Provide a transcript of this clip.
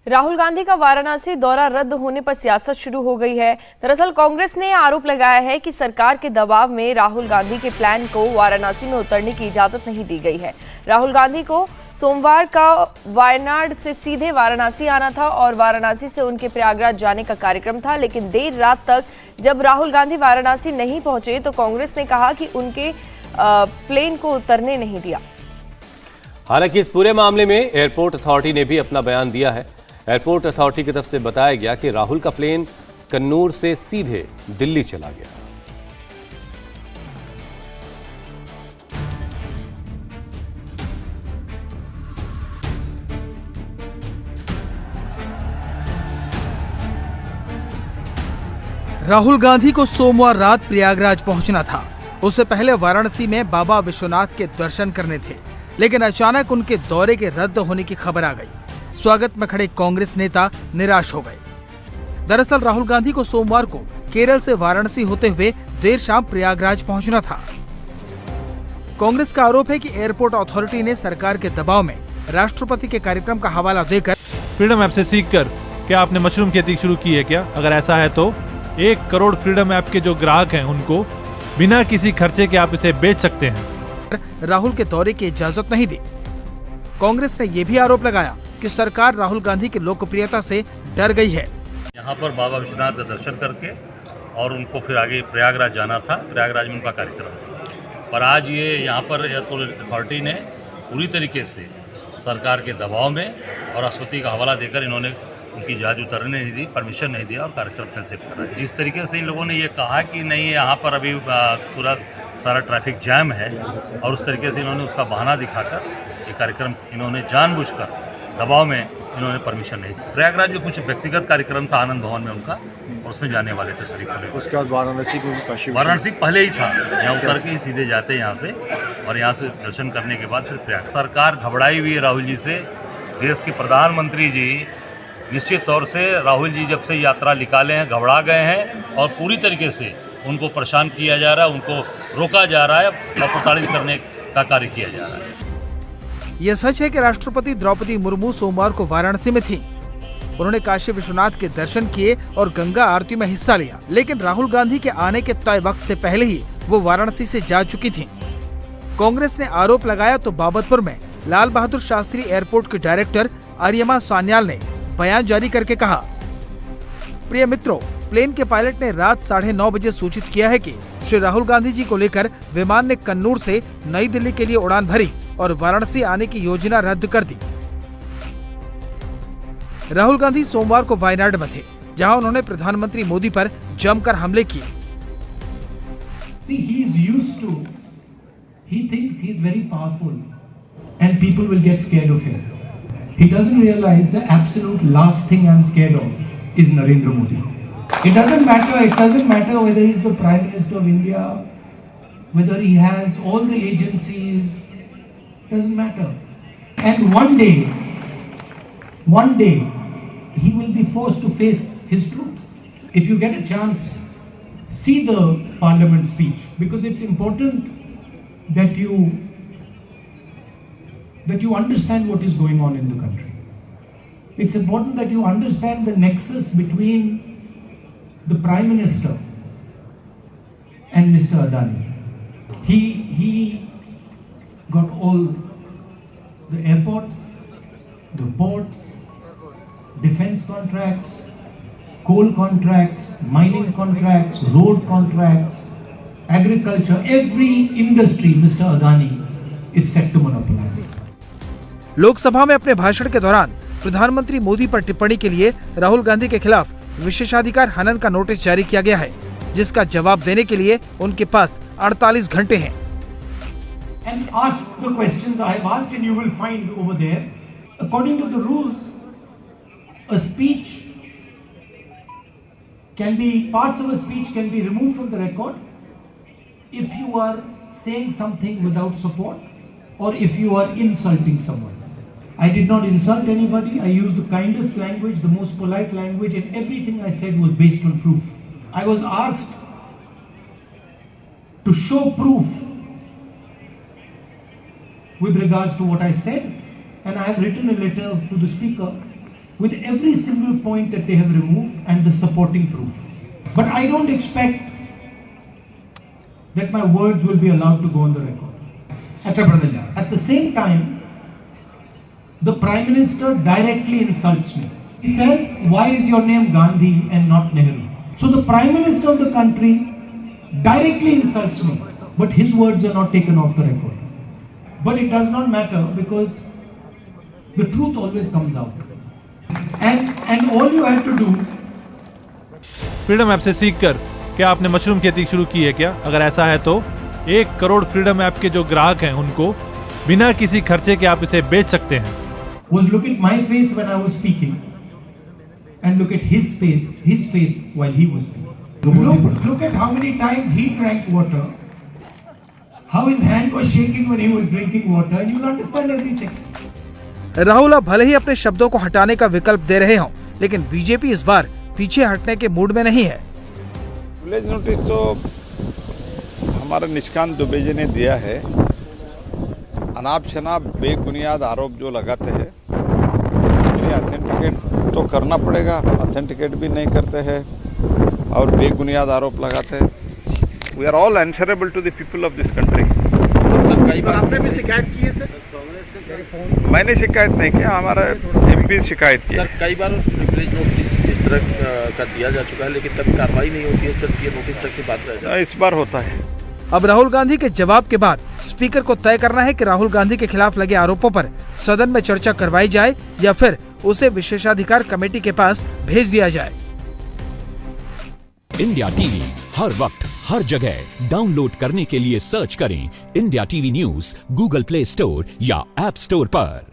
राहुल गांधी का वाराणसी दौरा रद्द होने पर सियासत शुरू हो गई है। दरअसल कांग्रेस ने आरोप लगाया है कि सरकार के दबाव में राहुल गांधी के प्लान को वाराणसी में उतरने की इजाजत नहीं दी गई है। राहुल गांधी को सोमवार का वायनाड से सीधे वाराणसी आना था और वाराणसी से उनके प्रयागराज जाने का कार्यक्रम था, लेकिन देर रात तक जब राहुल गांधी वाराणसी नहीं पहुंचे तो कांग्रेस ने कहा कि उनके प्लेन को उतरने नहीं दिया। हालांकि इस पूरे मामले में एयरपोर्ट अथॉरिटी ने भी अपना बयान दिया है। एयरपोर्ट अथॉरिटी की तरफ से बताया गया कि राहुल का प्लेन कन्नूर से सीधे दिल्ली चला गया। राहुल गांधी को सोमवार रात प्रयागराज पहुंचना था। उससे पहले वाराणसी में बाबा विश्वनाथ के दर्शन करने थे, लेकिन अचानक उनके दौरे के रद्द होने की खबर आ गई। स्वागत में खड़े कांग्रेस नेता निराश हो गए। दरअसल राहुल गांधी को सोमवार को केरल से वाराणसी होते हुए देर शाम प्रयागराज पहुंचना था। कांग्रेस का आरोप है कि एयरपोर्ट अथॉरिटी ने सरकार के दबाव में राष्ट्रपति के कार्यक्रम का हवाला देकर फ्रीडम ऐप से सीखकर क्या आपने मशरूम खेती शुरू की है क्या? अगर ऐसा है तो 1 करोड़ फ्रीडम ऐप के जो ग्राहक हैं उनको बिना किसी खर्चे के आप इसे बेच सकते हैं। राहुल के दौरे की इजाजत नहीं दी। कांग्रेस ने यह भी आरोप लगाया कि सरकार राहुल गांधी की लोकप्रियता से डर गई है। यहाँ पर बाबा विश्वनाथ का दर्शन करके और उनको फिर आगे प्रयागराज जाना था, प्रयागराज में उनका कार्यक्रम था। पर आज ये यहाँ पर एयरपोर्ट अथॉरिटी ने पूरी तरीके से सरकार के दबाव में और राष्ट्रपति का हवाला देकर इन्होंने उनकी जहाज उतरने नहीं दी, परमिशन नहीं दिया और कार्यक्रम कैंसिल कर रहा है। जिस तरीके से इन लोगों ने ये कहा कि नहीं यहाँ पर अभी पूरा सारा ट्रैफिक जैम है और उस तरीके से इन्होंने उसका बहाना दिखाकर ये कार्यक्रम इन्होंने जानबूझकर दबाव में इन्होंने परमिशन नहीं दी। प्रयागराज में कुछ व्यक्तिगत कार्यक्रम था आनंद भवन में उनका, और उसमें जाने वाले थे शरीफ होने। उसके बाद वाराणसी पहले ही था, यहाँ उतर के ही सीधे जाते यहाँ से, और यहाँ से दर्शन करने के बाद फिर प्रयाग। सरकार घबराई हुई है राहुल जी से। देश के प्रधानमंत्री जी निश्चित तौर से राहुल जी जब से यात्रा निकाले हैं घबरा गए हैं और पूरी तरीके से उनको परेशान किया जा रहा है, उनको रोका जा रहा है और प्रताड़ित करने का कार्य किया जा रहा है। यह सच है कि राष्ट्रपति द्रौपदी मुर्मू सोमवार को वाराणसी में थीं। उन्होंने काशी विश्वनाथ के दर्शन किए और गंगा आरती में हिस्सा लिया, लेकिन राहुल गांधी के आने के तय वक्त से पहले ही वो वाराणसी से जा चुकी थीं। कांग्रेस ने आरोप लगाया तो बाबतपुर में लाल बहादुर शास्त्री एयरपोर्ट के डायरेक्टर आर्यमा सान्याल ने बयान जारी करके कहा, प्रिय मित्रों, प्लेन के पायलट ने रात 9:30 बजे सूचित किया है कि श्री राहुल गांधी जी को लेकर विमान ने कन्नूर से नई दिल्ली के लिए उड़ान भरी और वाराणसी आने की योजना रद्द कर दी। राहुल गांधी सोमवार को वायनाड में थे, जहां उन्होंने प्रधानमंत्री मोदी पर जमकर हमले किए। He thinks he is very powerful and people will get scared of him. He doesn't realize the absolute last thing I'm scared of is Narendra Modi. It doesn't matter whether he's the Prime Minister of India, whether he has all the agencies, doesn't matter. And one day, he will be forced to face his truth. If you get a chance, see the Parliament speech, because it's important that you understand what is going on in the country. It's important that you understand the nexus between the Prime Minister and Mr. Adani. He got all the airports, the ports, defense contracts, coal contracts, mining contracts, road contracts, agriculture, every industry Mr. Adani is set to monopolize. Lok Sabha में अपने भाषण के दौरान प्रधानमंत्री मोदी पर टिप्पणी के लिए राहुल गांधी के खिलाफ विशेषाधिकार हनन का नोटिस जारी किया गया है, जिसका जवाब देने के लिए उनके पास 48 घंटे हैं। And ask the questions I have asked and you will find over there. According to the rules, a speech can be, parts of a speech can be removed from the record if you are saying something without support or if you are insulting someone. I did not insult anybody. I used the kindest language, the most polite language, and everything I said was based on proof. I was asked to show proof with regards to what I said, and I have written a letter to the Speaker with every single point that they have removed and the supporting proof. But I don't expect that my words will be allowed to go on the record. At the same time, the Prime Minister directly insults me. He says, why is your name Gandhi and not Nehru? So the Prime Minister of the country directly insults me, but his words are not taken off the record. But it does not matter because the truth always comes out. And all you have to do. Freedom app से सीखकर क्या आपने mushroom खेती शुरू की है क्या? अगर ऐसा है तो 1 करोड़ फ्रीडम ऐप के जो ग्राहक हैं उनको बिना किसी खर्चे के आप इसे बेच सकते हैं। Was look at my face when I was speaking and look at his face while he was speaking. Look at how many times he drank water, how his hand was shaking when he was drinking water, and you'll understand everything. Rahul अब भले ही अपने शब्दों को हटाने का विकल्प दे रहे हों, लेकिन बीजेपी इस बार पीछे हटने के मूड में नहीं है। विलेज नोटिस तो हमारे निष्कांत दुबे जी ने दिया है। अनाप शनाप बेबुनियाद आरोप जो लगाते हैं उसके लिए ऑथेंटिकेट तो करना पड़ेगा। ऑथेंटिकेट भी नहीं करते हैं और बेबुनियाद आरोप लगाते हैं। We are all answerable to the people of this country. आपने भी शिकायत की है सर? मैंने शिकायत नहीं किया, हमारा एमपी शिकायत की। सर कई बार विलेज नोटिस इस तरह का दिया जा चुका है लेकिन कभी कार्रवाई नहीं होती है। सर ये नोटिस तक की बात रह जाए। इस बार होता है। अब राहुल गांधी के जवाब के बाद स्पीकर को तय करना है कि राहुल गांधी के खिलाफ लगे आरोपों पर सदन में चर्चा करवाई जाए या फिर उसे विशेषाधिकार कमेटी के पास भेज दिया जाए। इंडिया टीवी हर वक्त हर जगह डाउनलोड करने के लिए सर्च करें India TV news Google play store या ऐप स्टोर पर।